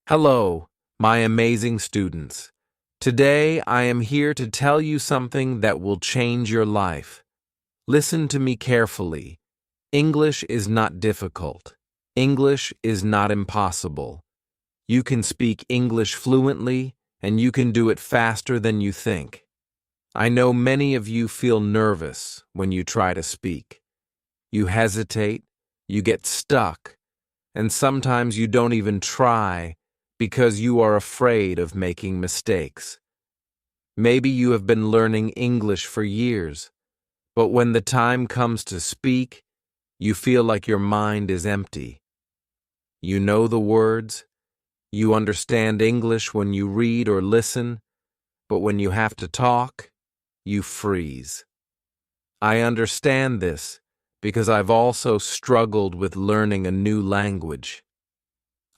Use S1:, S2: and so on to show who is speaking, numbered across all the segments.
S1: Hello, my amazing students. Today I am here to tell you something that will change your life. Listen to me carefully. English is not difficult. English is not impossible. You can speak English fluently, and you can do it faster than you think. I know many of you feel nervous when you try to speak. You hesitate, you get stuck, and sometimes you don't even try because you are afraid of making mistakes. Maybe you have been learning English for years, but when the time comes to speak, you feel like your mind is empty. You know the words, you understand English when you read or listen, but when you have to talk, you freeze. I understand this because I've also struggled with learning a new language.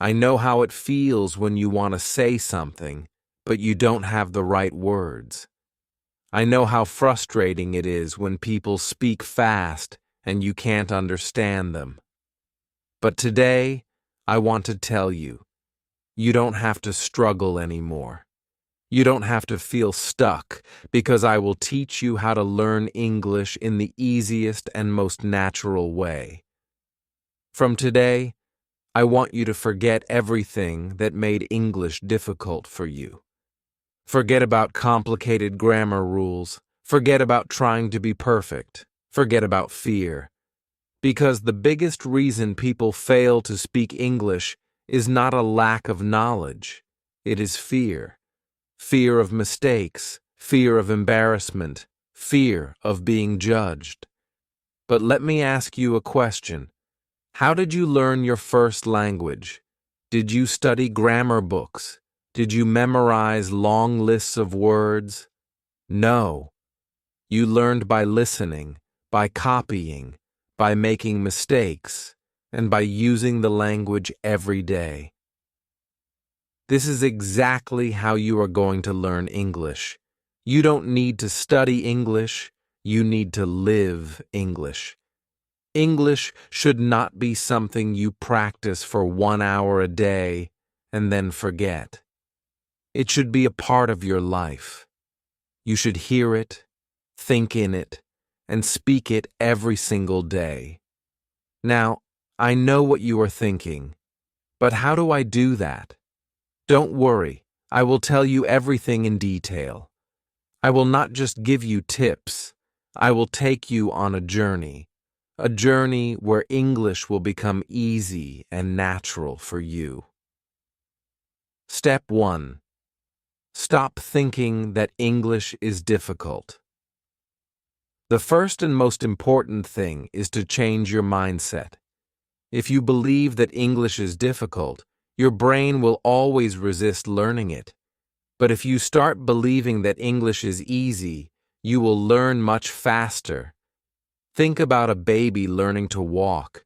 S1: I know how it feels when you want to say something, but you don't have the right words. I know how frustrating it is when people speak fast and you can't understand them. But today, I want to tell you, you don't have to struggle anymore. You don't have to feel stuck because I will teach you how to learn English in the easiest and most natural way. From today, I want you to forget everything that made English difficult for you. Forget about complicated grammar rules. Forget about trying to be perfect. Forget about fear. Because the biggest reason people fail to speak English is not a lack of knowledge. It is fear. Fear of mistakes. Fear of embarrassment. Fear of being judged. But let me ask you a question. How did you learn your first language? Did you study grammar books? Did you memorize long lists of words? No. You learned by listening, by copying, by making mistakes, and by using the language every day. This is exactly how you are going to learn English. You don't need to study English, you need to live English. English should not be something you practice for 1 hour a day and then forget. It should be a part of your life. You should hear it, think in it, and speak it every single day. Now, I know what you are thinking, but how do I do that? Don't worry, I will tell you everything in detail. I will not just give you tips, I will take you on a journey where English will become easy and natural for you. Step 1. Stop thinking that English is difficult. The first and most important thing is to change your mindset. If you believe that English is difficult, your brain will always resist learning it. But if you start believing that English is easy, you will learn much faster. Think about a baby learning to walk.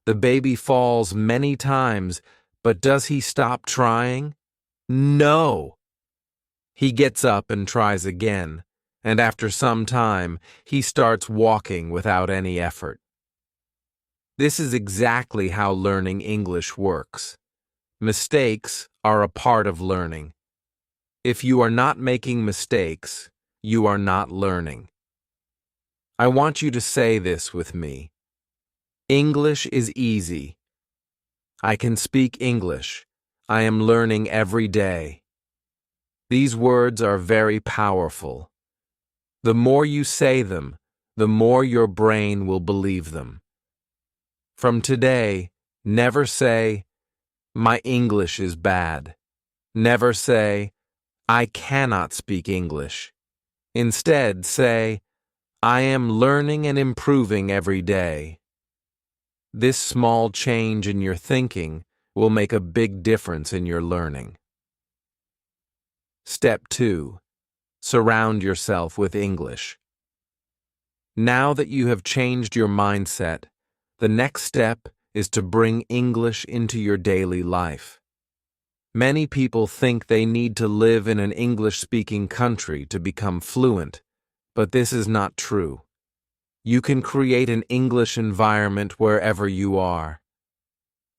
S1: The baby falls many times, but does he stop trying? No! He gets up and tries again, and after some time, he starts walking without any effort. This is exactly how learning English works. Mistakes are a part of learning. If you are not making mistakes, you are not learning. I want you to say this with me. English is easy. I can speak English. I am learning every day. These words are very powerful. The more you say them, the more your brain will believe them. From today, never say, "My English is bad." Never say, "I cannot speak English." Instead, say, "I am learning and improving every day." This small change in your thinking will make a big difference in your learning. Step 2. Surround yourself with English. Now that you have changed your mindset, the next step is to bring English into your daily life. Many people think they need to live in an English-speaking country to become fluent, but this is not true. You can create an English environment wherever you are.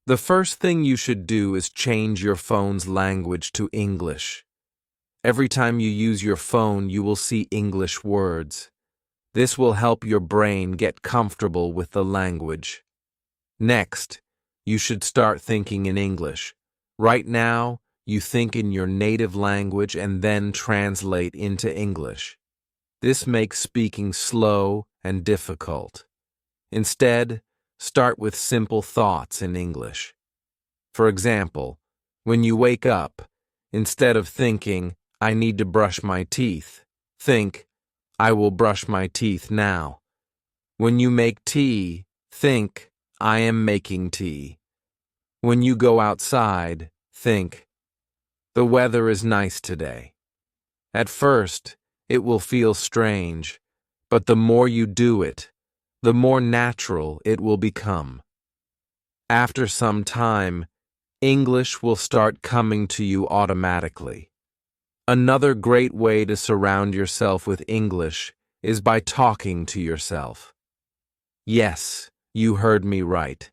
S1: The first thing you should do is change your phone's language to English. Every time you use your phone, you will see English words. This will help your brain get comfortable with the language. Next, you should start thinking in English. Right now, you think in your native language and then translate into English. This makes speaking slow and difficult. Instead, start with simple thoughts in English. For example, when you wake up, instead of thinking, I need to brush my teeth, think, I will brush my teeth now. When you make tea, think, I am making tea. When you go outside, think, the weather is nice today. At first, it will feel strange, but the more you do it, the more natural it will become. After some time, English will start coming to you automatically. Another great way to surround yourself with English is by talking to yourself. Yes, you heard me right.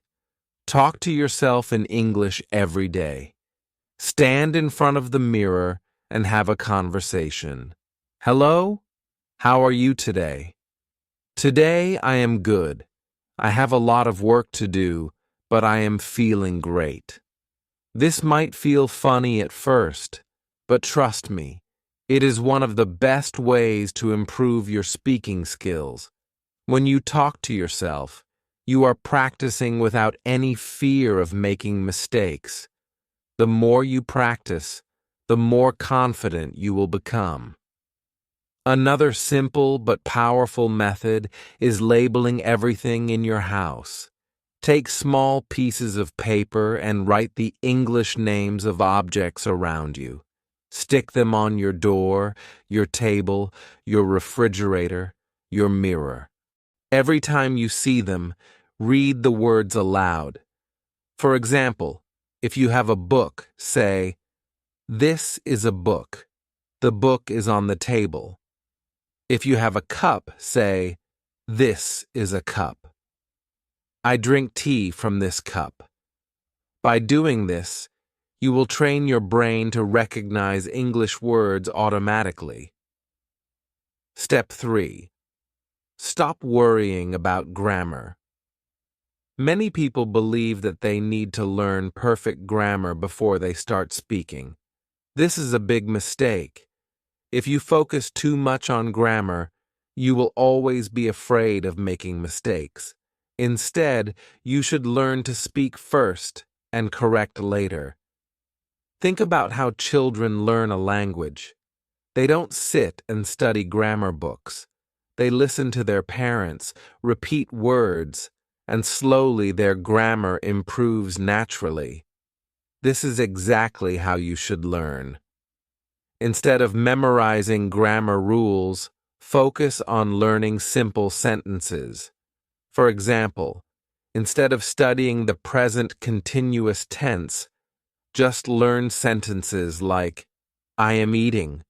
S1: Talk to yourself in English every day. Stand in front of the mirror and have a conversation. Hello? How are you today? Today I am good. I have a lot of work to do, but I am feeling great. This might feel funny at first, but trust me, it is one of the best ways to improve your speaking skills. When you talk to yourself, you are practicing without any fear of making mistakes. The more you practice, the more confident you will become. Another simple but powerful method is labeling everything in your house. Take small pieces of paper and write the English names of objects around you. Stick them on your door, your table, your refrigerator, your mirror. Every time you see them, read the words aloud. For example, if you have a book, say, "This is a book. The book is on the table." If you have a cup, say, "This is a cup. I drink tea from this cup." By doing this, you will train your brain to recognize English words automatically. Step 3. Stop worrying about grammar. Many people believe that they need to learn perfect grammar before they start speaking. This is a big mistake. If you focus too much on grammar, you will always be afraid of making mistakes. Instead, you should learn to speak first and correct later. Think about how children learn a language. They don't sit and study grammar books. They listen to their parents, repeat words, and slowly their grammar improves naturally. This is exactly how you should learn. Instead of memorizing grammar rules, focus on learning simple sentences. For example, instead of studying the present continuous tense, just learn sentences like, I am eating,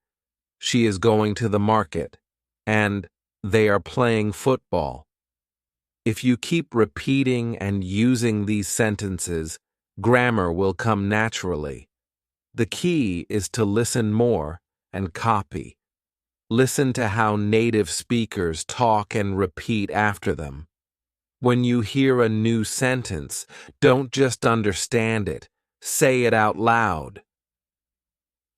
S1: she is going to the market, and they are playing football. If you keep repeating and using these sentences, grammar will come naturally. The key is to listen more and copy. Listen to how native speakers talk and repeat after them. When you hear a new sentence, don't just understand it, say it out loud.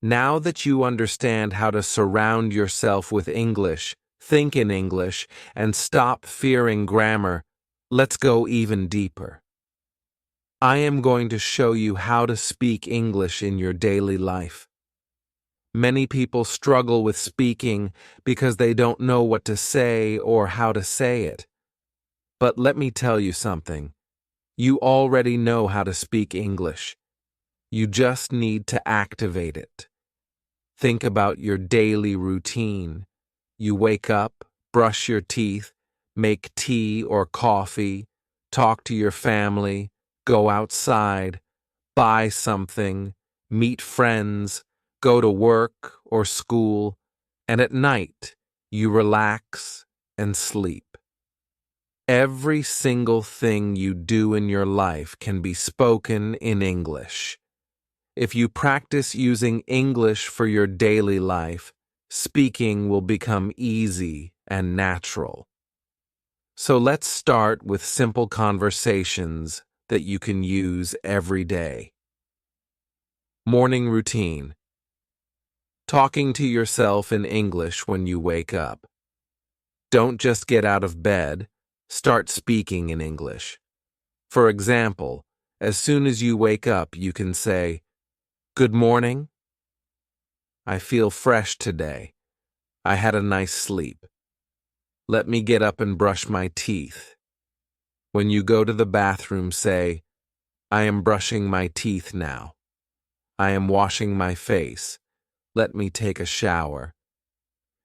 S1: Now that you understand how to surround yourself with English, think in English, and stop fearing grammar, let's go even deeper. I am going to show you how to speak English in your daily life. Many people struggle with speaking because they don't know what to say or how to say it. But let me tell you something. You already know how to speak English. You just need to activate it. Think about your daily routine. You wake up, brush your teeth, make tea or coffee, talk to your family, go outside, buy something, meet friends, go to work or school, and at night you relax and sleep. Every single thing you do in your life can be spoken in English. If you practice using English for your daily life, speaking will become easy and natural. So let's start with simple conversations that you can use every day. Morning routine. Talking to yourself in English when you wake up. Don't just get out of bed, start speaking in English. For example, as soon as you wake up, you can say, "Good morning. I feel fresh today. I had a nice sleep. Let me get up and brush my teeth." When you go to the bathroom, say, "I am brushing my teeth now. I am washing my face. Let me take a shower."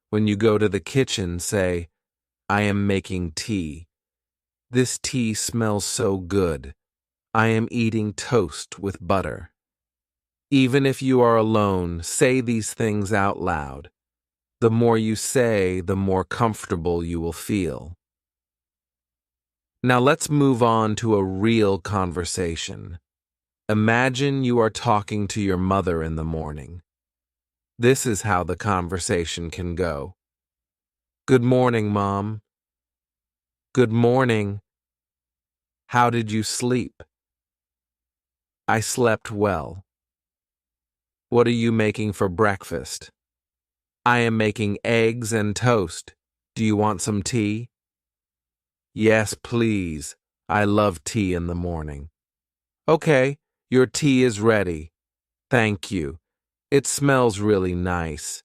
S1: When you go to the kitchen, say, "I am making tea. This tea smells so good. I am eating toast with butter." Even if you are alone, say these things out loud. The more you say, the more comfortable you will feel. Now let's move on to a real conversation. Imagine you are talking to your mother in the morning. This is how the conversation can go. "Good morning, Mom." "Good morning. How did you sleep?" "I slept well." "What are you making for breakfast?" "I am making eggs and toast. Do you want some tea?" "Yes, please. I love tea in the morning." "Okay, your tea is ready. Thank you. It smells really nice."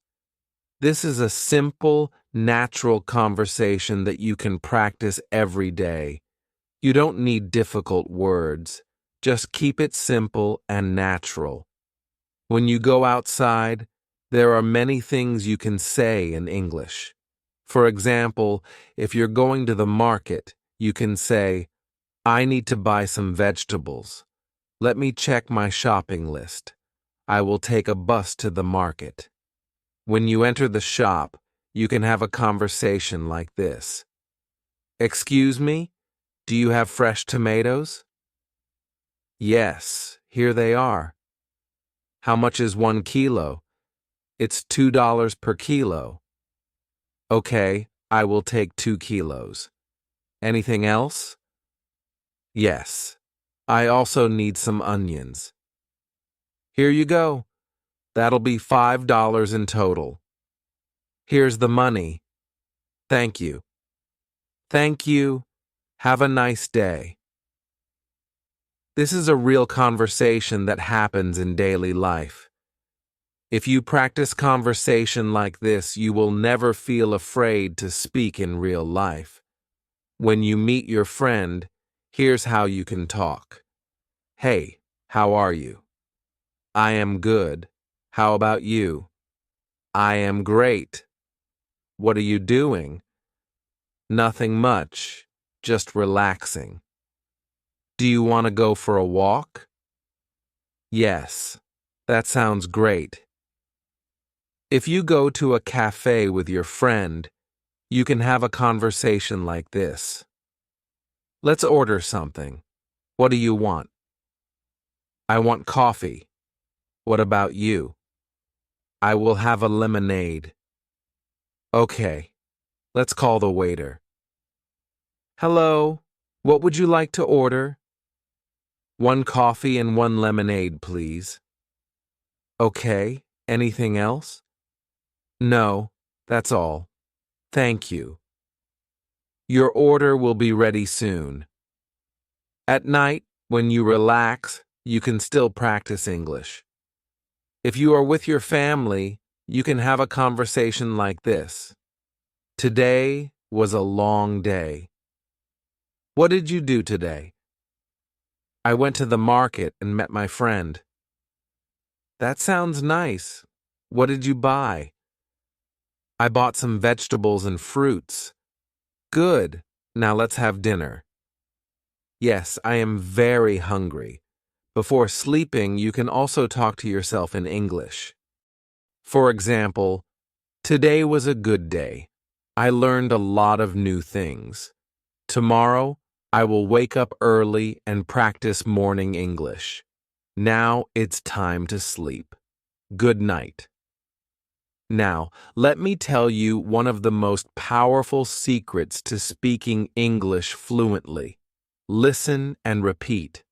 S1: This is a simple, natural conversation that you can practice every day. You don't need difficult words. Just keep it simple and natural. When you go outside, there are many things you can say in English. For example, if you're going to the market, you can say, "I need to buy some vegetables. Let me check my shopping list. I will take a bus to the market." When you enter the shop, you can have a conversation like this. "Excuse me, do you have fresh tomatoes?" "Yes, here they are." "How much is 1 kilo?" "It's $2 per kilo." "Okay, I will take 2 kilos. Anything else?" "Yes. I also need some onions." "Here you go. That'll be $5 in total." "Here's the money." "Thank you." "Thank you. Have a nice day." This is a real conversation that happens in daily life. If you practice conversation like this, you will never feel afraid to speak in real life. When you meet your friend, here's how you can talk. "Hey, how are you?" "I am good. How about you?" "I am great." "What are you doing?" "Nothing much, just relaxing." "Do you want to go for a walk?" "Yes, that sounds great." If you go to a cafe with your friend, you can have a conversation like this. "Let's order something. What do you want?" "I want coffee. What about you?" "I will have a lemonade." "Okay, let's call the waiter." "Hello, what would you like to order?" "1 coffee and 1 lemonade, please." "Okay, anything else?" "No, that's all. Thank you." Your order will be ready soon. At night, when you relax, you can still practice English. If you are with your family, you can have a conversation like this. "Today was a long day." "What did you do today?" "I went to the market and met my friend." "That sounds nice. What did you buy?" "I bought some vegetables and fruits." "Good. Now let's have dinner." "Yes, I am very hungry." Before sleeping, you can also talk to yourself in English. For example, "Today was a good day. I learned a lot of new things." Tomorrow, I will wake up early and practice morning English. Now it's time to sleep. Good night. Now, let me tell you one of the most powerful secrets to speaking English fluently. Listen and repeat.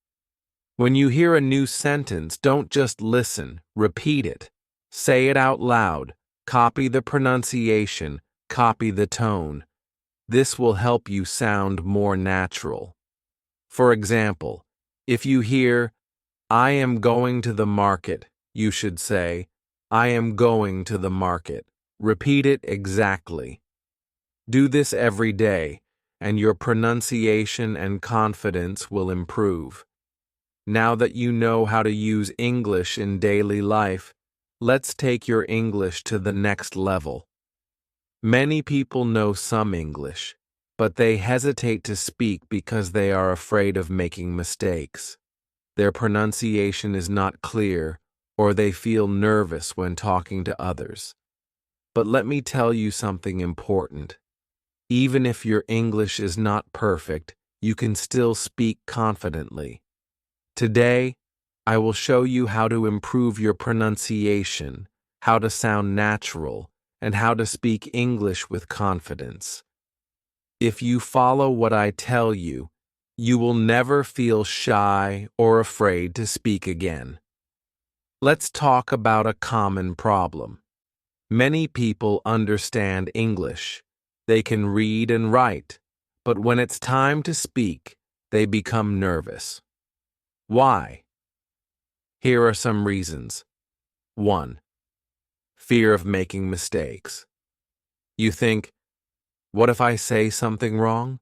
S1: When you hear a new sentence, don't just listen, repeat it. Say it out loud. Copy the pronunciation, copy the tone. This will help you sound more natural. For example, if you hear, I am going to the market, you should say, I am going to the market. Repeat it exactly. Do this every day, and your pronunciation and confidence will improve. Now that you know how to use English in daily life, let's take your English to the next level. Many people know some English, but they hesitate to speak because they are afraid of making mistakes. Their pronunciation is not clear, or they feel nervous when talking to others. But let me tell you something important. Even if your English is not perfect, you can still speak confidently. Today, I will show you how to improve your pronunciation, how to sound natural, and how to speak English with confidence. If you follow what I tell you, you will never feel shy or afraid to speak again. Let's talk about a common problem. Many people understand English. They can read and write, but when it's time to speak, they become nervous. Why? Here are some reasons. 1. Fear of making mistakes. You think, what if I say something wrong?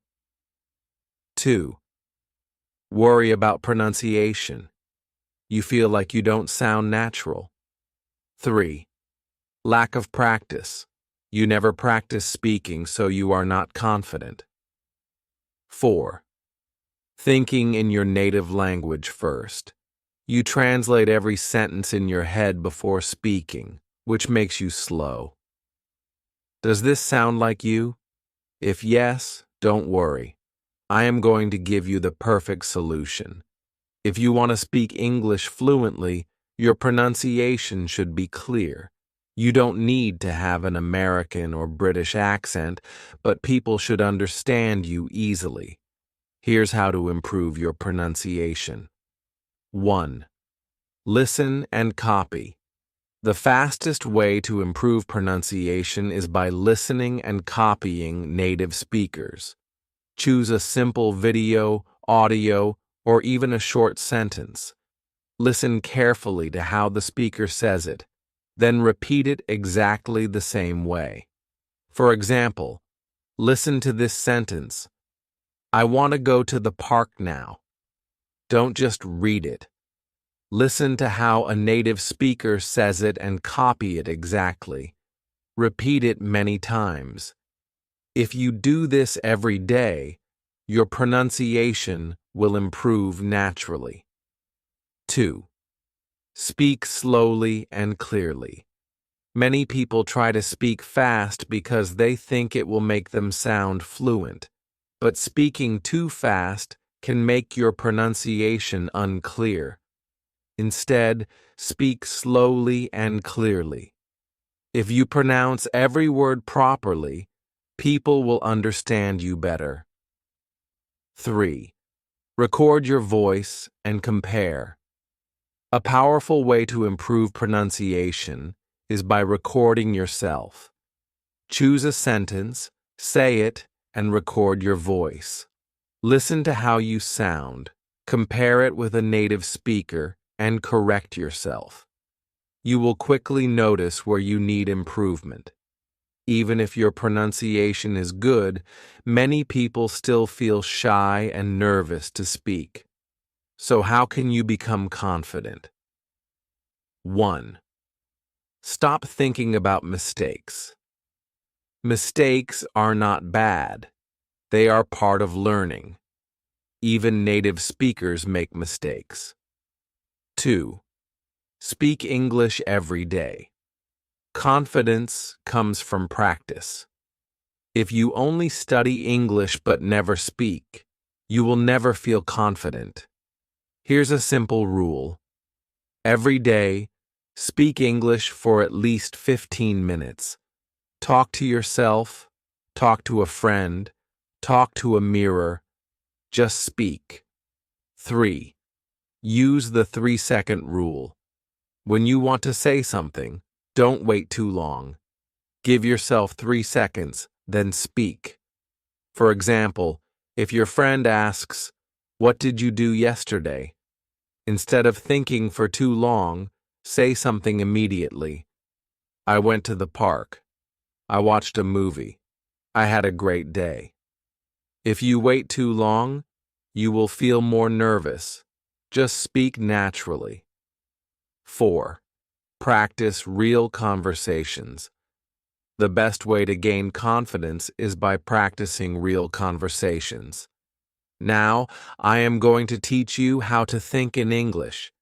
S1: 2. Worry about pronunciation. You feel like you don't sound natural. 3. Lack of practice. You never practice speaking, so you are not confident. 4. Thinking in your native language first. You translate every sentence in your head before speaking, which makes you slow. Does this sound like you? If yes, don't worry. I am going to give you the perfect solution. If you want to speak English fluently, your pronunciation should be clear. You don't need to have an American or British accent, but people should understand you easily. Here's how to improve your pronunciation. 1. Listen and copy. The fastest way to improve pronunciation is by listening and copying native speakers. Choose a simple video, audio, or even a short sentence. Listen carefully to how the speaker says it, then repeat it exactly the same way. For example, listen to this sentence. I want to go to the park now. Don't just read it. Listen to how a native speaker says it and copy it exactly. Repeat it many times. If you do this every day, your pronunciation will improve naturally. 2. Speak slowly and clearly. Many people try to speak fast because they think it will make them sound fluent, but speaking too fast can make your pronunciation unclear. Instead, speak slowly and clearly. If you pronounce every word properly, people will understand you better. 3. Record your voice and compare. A powerful way to improve pronunciation is by recording yourself. Choose a sentence, say it, and record your voice. Listen to how you sound, compare it with a native speaker, and correct yourself. You will quickly notice where you need improvement. Even if your pronunciation is good, many people still feel shy and nervous to speak. So how can you become confident? 1. Stop thinking about mistakes. Mistakes are not bad. They are part of learning. Even native speakers make mistakes. 2. Speak English every day. Confidence comes from practice. If you only study English but never speak, you will never feel confident. Here's a simple rule. Every day, speak English for at least 15 minutes. Talk to yourself, talk to a friend, talk to a mirror. Just speak. 3. Use the 3-second rule. When you want to say something, don't wait too long. Give yourself 3 seconds, then speak. For example, if your friend asks, "What did you do yesterday?" Instead of thinking for too long, say something immediately. "I went to the park. I watched a movie. I had a great day." If you wait too long, you will feel more nervous. Just speak naturally. 4. Practice real conversations. The best way to gain confidence is by practicing real conversations. Now, I am going to teach you how to think in English.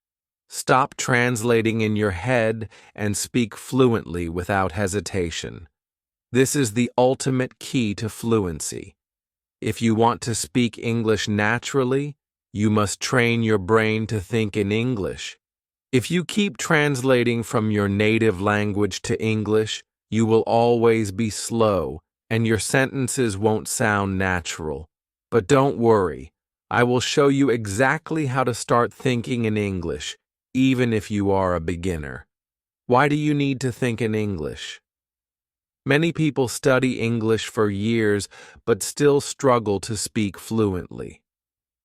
S1: Stop translating in your head and speak fluently without hesitation. This is the ultimate key to fluency. If you want to speak English naturally, you must train your brain to think in English. If you keep translating from your native language to English, you will always be slow, and your sentences won't sound natural. But don't worry, I will show you exactly how to start thinking in English, even if you are a beginner. Why do you need to think in English? Many people study English for years but still struggle to speak fluently.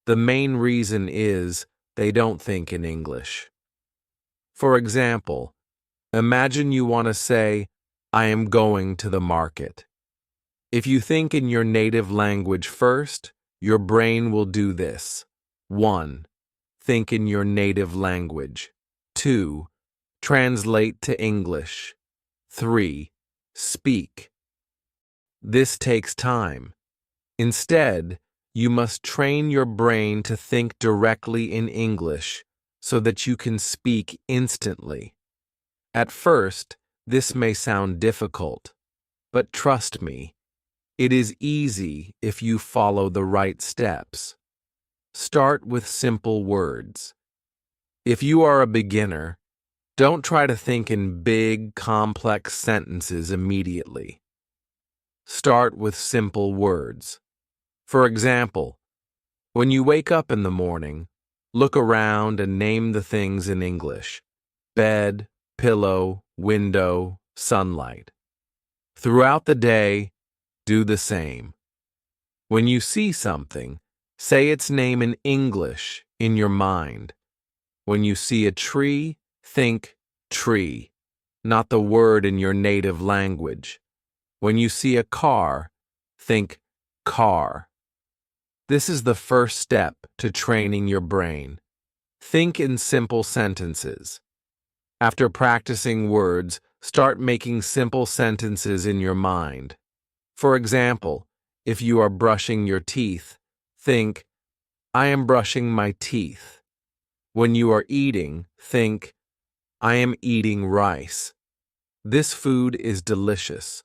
S1: The main reason is they don't think in English. For example, imagine you want to say, "I am going to the market." If you think in your native language first, your brain will do this. 1. Think in your native language. 2. Translate to English. 3. Speak. This takes time. Instead, you must train your brain to think directly in English so that you can speak instantly. At first, this may sound difficult, but trust me, it is easy if you follow the right steps. Start with simple words. If you are a beginner, don't try to think in big, complex sentences immediately. Start with simple words. For example, when you wake up in the morning, look around and name the things in English: bed, pillow, window, sunlight. Throughout the day, do the same. When you see something, say its name in English in your mind. When you see a tree, think tree, not the word in your native language. When you see a car, think car. This is the first step to training your brain. Think in simple sentences. After practicing words, start making simple sentences in your mind. For example, if you are brushing your teeth, think, "I am brushing my teeth." When you are eating, think, "I am eating rice. This food is delicious."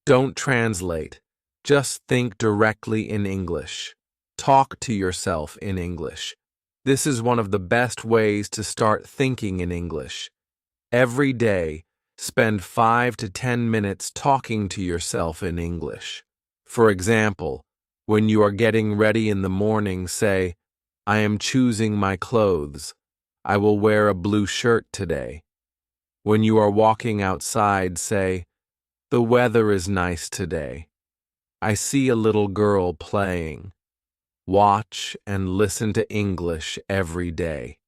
S1: Don't translate. Just think directly in English. Talk to yourself in English. This is one of the best ways to start thinking in English. Every day, spend 5 to 10 minutes talking to yourself in English. For example, when you are getting ready in the morning, say, "I am choosing my clothes. I will wear a blue shirt today." When you are walking outside, say, "The weather is nice today. I see a little girl playing." Watch and listen to English every day.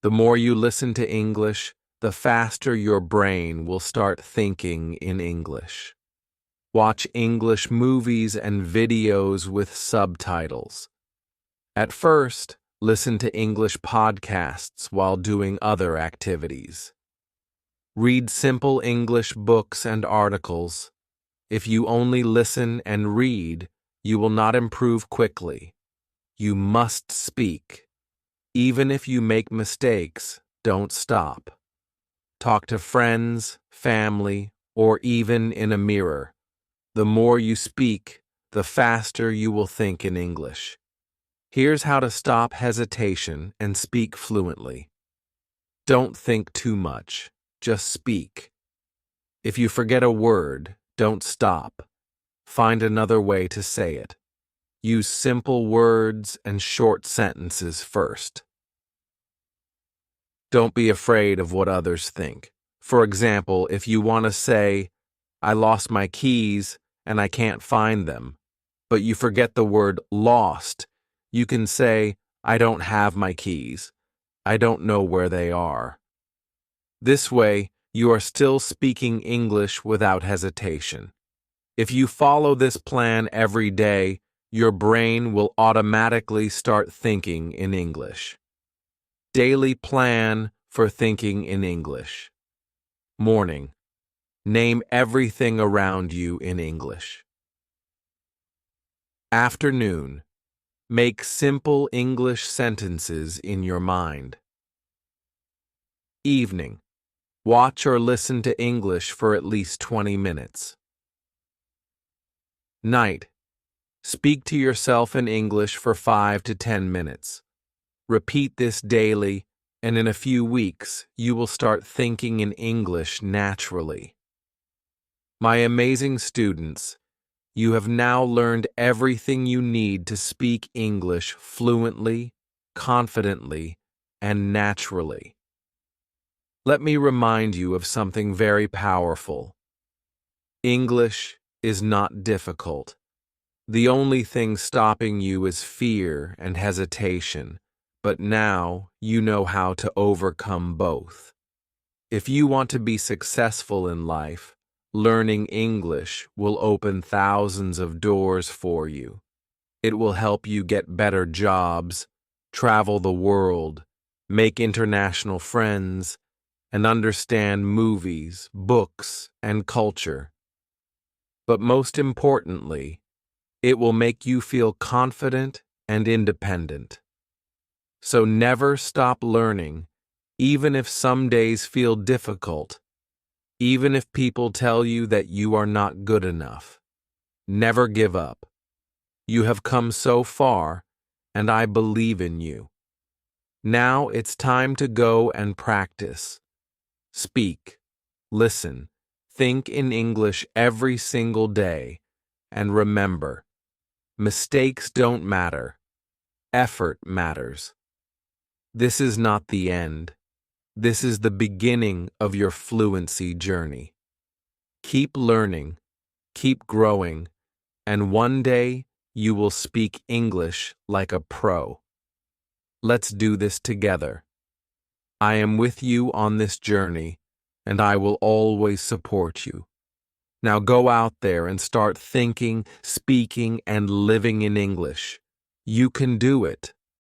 S1: The more you listen to English, the faster your brain will start thinking in English. Watch English movies and videos with subtitles. At first, listen to English podcasts while doing other activities. Read simple English books and articles. If you only listen and read, you will not improve quickly. You must speak. Even if you make mistakes, don't stop. Talk to friends, family, or even in a mirror. The more you speak, the faster you will think in English. Here's how to stop hesitation and speak fluently. Don't think too much, just speak. If you forget a word, don't stop. Find another way to say it. Use simple words and short sentences first. Don't be afraid of what others think. For example, if you want to say, I lost my keys and I can't find them, but you forget the word lost, you can say, I don't have my keys. I don't know where they are. This way, you are still speaking English without hesitation. If you follow this plan every day, your brain will automatically start thinking in English. Daily plan for thinking in English. Morning. Name everything around you in English. Afternoon. Make simple English sentences in your mind. Evening. Watch or listen to English for at least 20 minutes. Night. Speak to yourself in English for 5 to 10 minutes. Repeat this daily, and in a few weeks, you will start thinking in English naturally. My amazing students, you have now learned everything you need to speak English fluently, confidently, and naturally. Let me remind you of something very powerful. English is not difficult. The only thing stopping you is fear and hesitation, but now you know how to overcome both. If you want to be successful in life, learning English will open thousands of doors for you. It will help you get better jobs, travel the world, make international friends, and understand movies, books, and culture. But most importantly, it will make you feel confident and independent. So never stop learning, even if some days feel difficult. Even if people tell you that you are not good enough, never give up. You have come so far, and I believe in you. Now it's time to go and practice. Speak, listen, think in English every single day, and remember, mistakes don't matter. Effort matters. This is not the end. This is the beginning of your fluency journey. Keep learning, keep growing, and one day you will speak English like a pro. Let's do this together. I am with you on this journey, and I will always support you. Now go out there and start thinking, speaking, and living in English. You can do it.